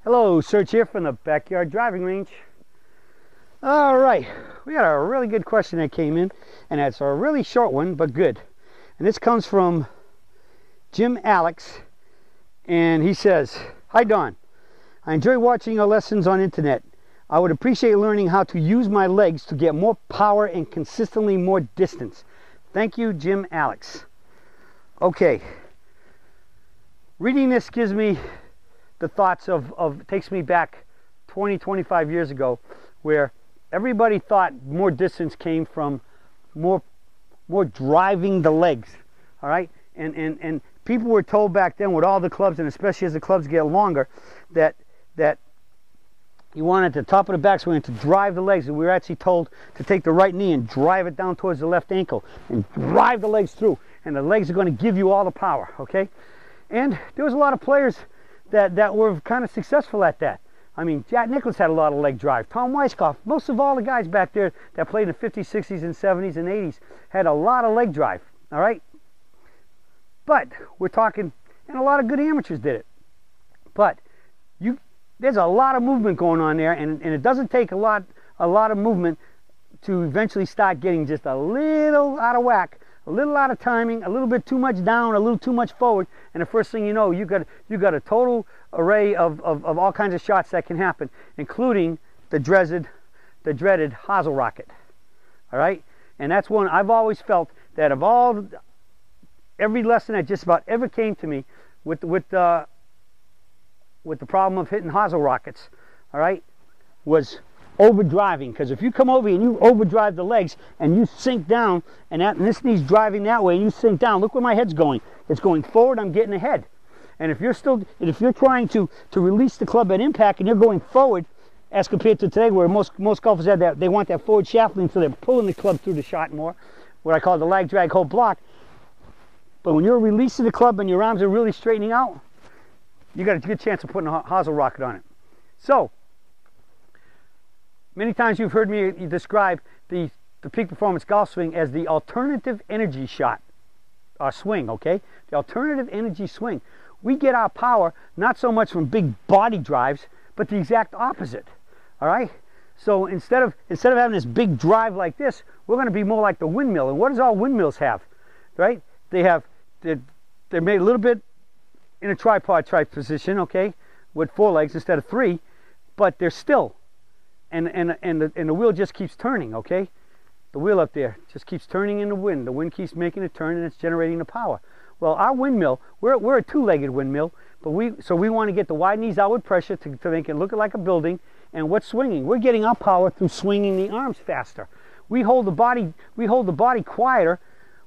Hello, Serge here from the Backyard Driving Range. All right, we got a really good question that came in, and it's a really short one, but good. And this comes from Jim Alex, and he says, "Hi Don, I enjoy watching your lessons on internet. I would appreciate learning how to use my legs to get more power and consistently more distance. Thank you, Jim Alex." Okay, reading this gives me the thoughts of takes me back 25 years ago, where everybody thought more distance came from more driving the legs. All right, and people were told back then with all the clubs, and especially as the clubs get longer, that you wanted the top of the backswing to drive the legs. And we were actually told to take the right knee and drive it down towards the left ankle and drive the legs through, and the legs are going to give you all the power. Okay, and there was a lot of players that were kind of successful at that. I mean, Jack Nicklaus had a lot of leg drive. Tom Weiskopf, most of all the guys back there that played in the 50s, 60s, and 70s, and 80s had a lot of leg drive, all right? But we're talking, and a lot of good amateurs did it. But there's a lot of movement going on there, and it doesn't take a lot of movement to eventually start getting just a little out of whack, a little out of timing, a little bit too much down, a little too much forward, and the first thing you know, you got a total array of all kinds of shots that can happen, including the dreaded hosel rocket. All right, and that's one I've always felt that of every lesson that just about ever came to me with the problem of hitting hosel rockets, all right, was overdriving. Because if you come over and you overdrive the legs and you sink down, and this knee's driving that way, and you sink down, look where my head's going. It's going forward. I'm getting ahead. And if you're trying to release the club at impact and you're going forward, as compared to today, where most golfers have that, they want that forward shaft lean, so they're pulling the club through the shot more, what I call the lag, drag, hold, block. But when you're releasing the club and your arms are really straightening out, you got a good chance of putting a hosel rocket on it. So many times you've heard me describe the peak performance golf swing as the alternative energy shot, swing, okay? The alternative energy swing. We get our power not so much from big body drives, but the exact opposite, all right? So instead of having this big drive like this, we're going to be more like the windmill. And what does all windmills have, right? They're made a little bit in a tripod type position, okay, with 4 legs instead of 3, but they're still. And the wheel just keeps turning, okay? The wheel up there just keeps turning in the wind. The wind keeps making it turn, and it's generating the power. Well, our windmill, we're a 2-legged windmill, but we want to get the wide knees outward pressure to make it look like a building. And what's swinging? We're getting our power through swinging the arms faster. We hold the body quieter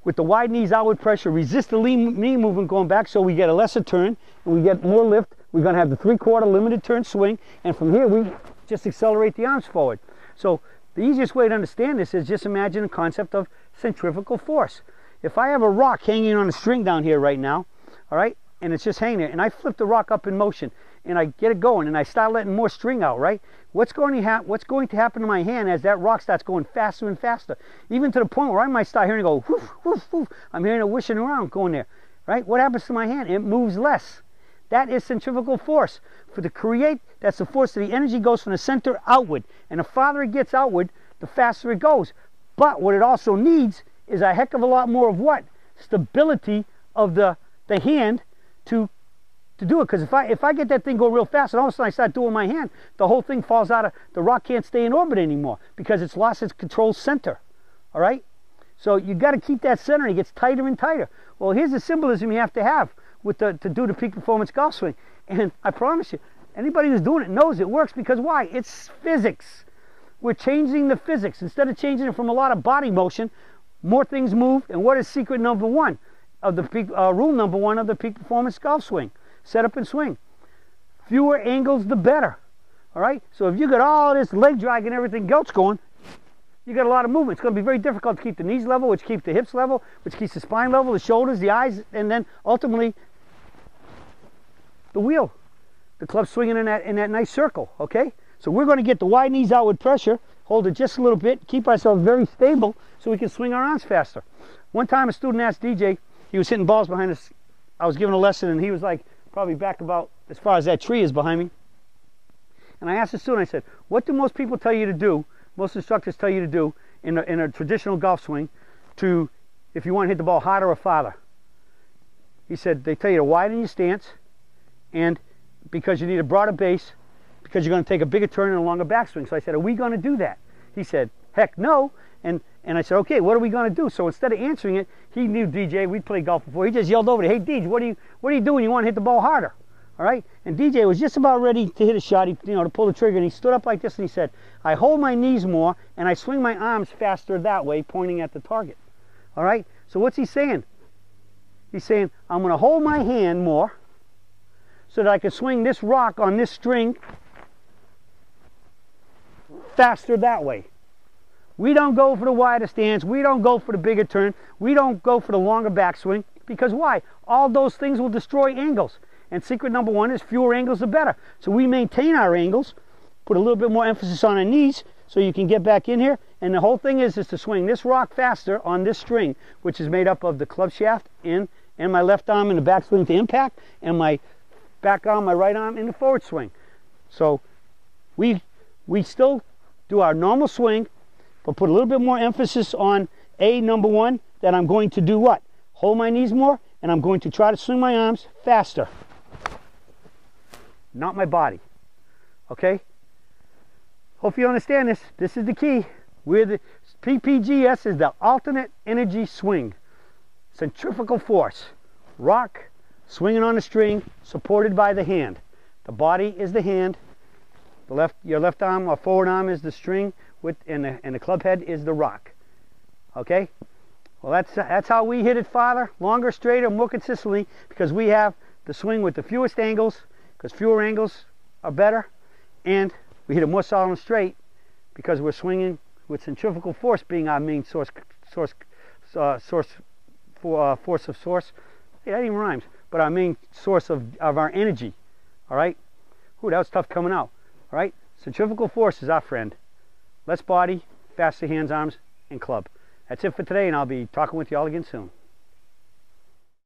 with the wide knees outward pressure, resist the knee movement going back, so we get a lesser turn and we get more lift. We're going to have the 3/4 limited turn swing, and from here we just accelerate the arms forward. So the easiest way to understand this is just imagine the concept of centrifugal force. If I have a rock hanging on a string down here right now, all right, and it's just hanging there, and I flip the rock up in motion, and I get it going, and I start letting more string out, right? What's going to happen to my hand as that rock starts going faster and faster, even to the point where I might start hearing it go whoof, whoof, whoof. I'm hearing it whooshing around going there, right? What happens to my hand? It moves less. That is centrifugal force. That's the force that the energy goes from the center outward, and the farther it gets outward, the faster it goes. But what it also needs is a heck of a lot more of what? Stability of the hand to do it. Because if I get that thing going real fast and all of a sudden I start doing my hand, the whole thing falls out the rock can't stay in orbit anymore because it's lost its control center. All right? So you got to keep that center, and it gets tighter and tighter. Well, here's the symbolism you have to have to do the peak performance golf swing. And I promise you, anybody who's doing it knows it works, because why? It's physics. We're changing the physics. Instead of changing it from a lot of body motion, more things move. And what is secret number 1 of the peak, rule number 1 of the peak performance golf swing? Set up and swing. Fewer angles, the better. All right? So if you got all this leg drag and everything else going, you got a lot of movement. It's going to be very difficult to keep the knees level, which keeps the hips level, which keeps the spine level, the shoulders, the eyes, and then ultimately the wheel, the club swinging in that nice circle. Okay? So we're going to get the wide knees outward pressure, hold it just a little bit, keep ourselves very stable so we can swing our arms faster. One time a student asked DJ, he was hitting balls behind us. I was giving a lesson, and he was like, probably back about as far as that tree is behind me. And I asked the student, I said, what do most people tell you to do, most instructors tell you to do in a traditional golf swing if you want to hit the ball harder or farther? He said, they tell you to widen your stance, and because you need a broader base, because you're going to take a bigger turn and a longer backswing. So I said, are we going to do that? He said, heck no. And I said, okay, what are we going to do? So instead of answering it, he knew DJ, we'd played golf before, he just yelled over to, hey DJ, what do you do when you want to hit the ball harder? All right, and DJ was just about ready to hit a shot, to pull the trigger, and he stood up like this and he said, I hold my knees more and I swing my arms faster that way, pointing at the target. All right, so what's he saying? He's saying, I'm going to hold my hand more so that I can swing this rock on this string faster that way. We don't go for the wider stance, we don't go for the bigger turn, we don't go for the longer backswing, because why? All those things will destroy angles. And secret number one is fewer angles the better. So we maintain our angles, put a little bit more emphasis on our knees so you can get back in here. And the whole thing is to swing this rock faster on this string, which is made up of the club shaft and my left arm in the backswing to impact, and my back arm, my right arm in the forward swing. So we still do our normal swing, but put a little bit more emphasis on number one, that I'm going to do what? Hold my knees more, and I'm going to try to swing my arms faster. Not my body. Okay? Hope you understand this. This is the key. The PPGS is the alternate energy swing. Centrifugal force. Rock, swinging on a string, supported by the hand. The body is the hand. Your left arm or forward arm is the string, and the club head is the rock. Okay? Well, that's how we hit it farther, longer, straighter, more consistently, because we have the swing with the fewest angles, because fewer angles are better, and we hit it more solid and straight because we're swinging with centrifugal force being our main force of source. Hey, that even rhymes. But our main source of our energy. All right? Ooh, that was tough coming out. All right? Centrifugal force is our friend. Less body, faster hands, arms, and club. That's it for today, and I'll be talking with you all again soon.